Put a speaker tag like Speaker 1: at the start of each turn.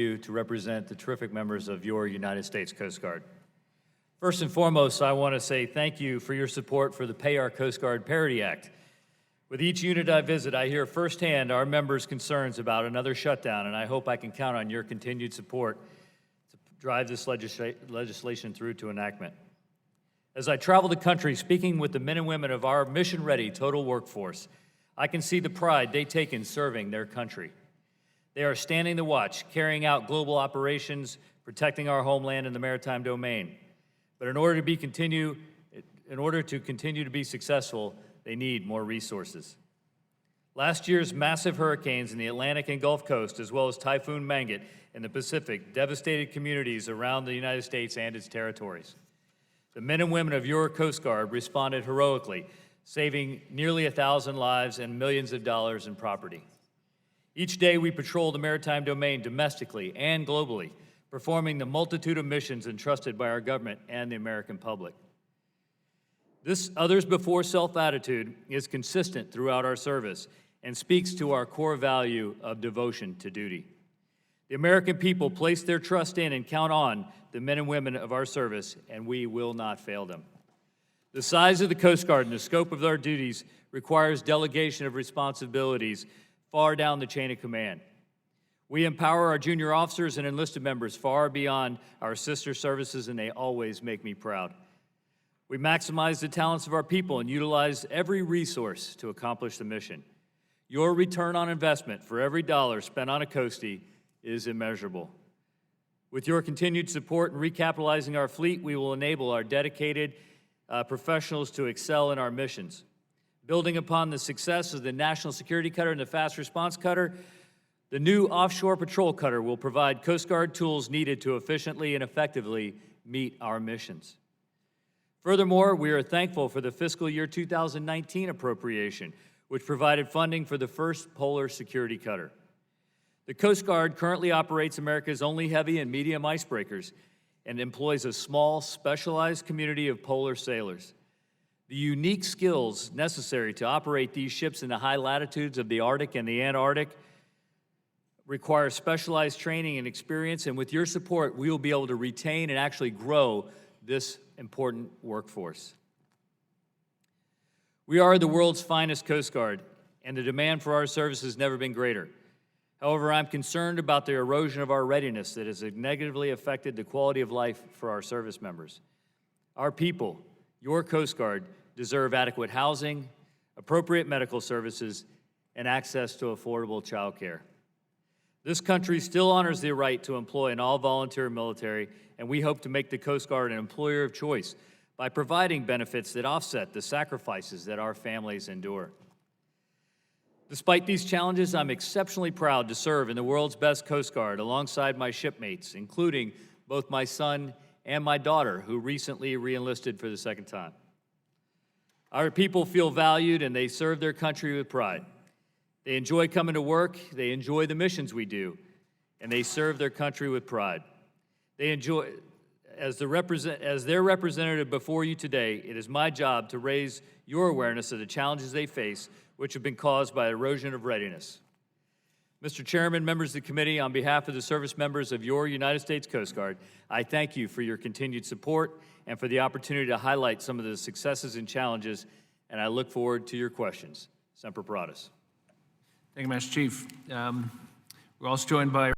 Speaker 1: you to represent the terrific members of your United States Coast Guard. First and foremost, I want to say thank you for your support for the Pay Our Coast Guard Parity Act. With each unit I visit, I hear firsthand our members' concerns about another shutdown, and I hope I can count on your continued support to drive this legislation through to enactment. As I travel the country speaking with the men and women of our mission-ready total workforce, I can see the pride they take in serving their country. They are standing the watch, carrying out global operations, protecting our homeland and the maritime domain. But in order to continue to be successful, they need more resources. Last year's massive hurricanes in the Atlantic and Gulf Coast, as well as Typhoon Mangkhut in the Pacific, devastated communities around the United States and its territories. The men and women of your Coast Guard responded heroically, saving nearly 1,000 lives and millions of dollars in property. Each day we patrol the maritime domain domestically and globally, performing the multitude of missions entrusted by our government and the American public. This others before self attitude is consistent throughout our service and speaks to our core value of devotion to duty. The American people place their trust in and count on the men and women of our service, and we will not fail them. The size of the Coast Guard and the scope of our duties requires delegation of responsibilities far down the chain of command. We empower our junior officers and enlisted members far beyond our sister services, and they always make me proud. We maximize the talents of our people and utilize every resource to accomplish the mission. Your return on investment for every dollar spent on a coastie is immeasurable. With your continued support in recapitalizing our fleet, we will enable our dedicated professionals to excel in our missions. Building upon the success of the National Security Cutter and the Fast Response Cutter, the new Offshore Patrol Cutter will provide Coast Guard tools needed to efficiently and effectively meet our missions. Furthermore, we are thankful for the fiscal year 2019 appropriation, which provided funding for the first polar security cutter. The Coast Guard currently operates America's only heavy and medium icebreakers and employs a small, specialized community of polar sailors. The unique skills necessary to operate these ships in the high latitudes of the Arctic and the Antarctic require specialized training and experience, and with your support, we will be able to retain and actually grow this important workforce. We are the world's finest Coast Guard, and the demand for our service has never been greater. However, I'm concerned about the erosion of our readiness that has negatively affected the quality of life for our service members. Our people, your Coast Guard, deserve adequate housing, appropriate medical services, and access to affordable child care. This country still honors the right to employ an all-volunteer military, and we hope to make the Coast Guard an employer of choice by providing benefits that offset the sacrifices that our families endure. Despite these challenges, I'm exceptionally proud to serve in the world's best Coast Guard alongside my shipmates, including both my son and my daughter, who recently re-enlisted for the second time. Our people feel valued and they serve their country with pride. They enjoy coming to work, they enjoy the missions we do, and they serve their country with pride. They enjoy, as their representative before you today, it is my job to raise your awareness of the challenges they face, which have been caused by erosion of readiness. Mr. Chairman, members of the committee, on behalf of the service members of your United States Coast Guard, I thank you for your continued support and for the opportunity to highlight some of the successes and challenges, and I look forward to your questions. Semper Paratus.
Speaker 2: Thank you, Master Chief. We're also joined by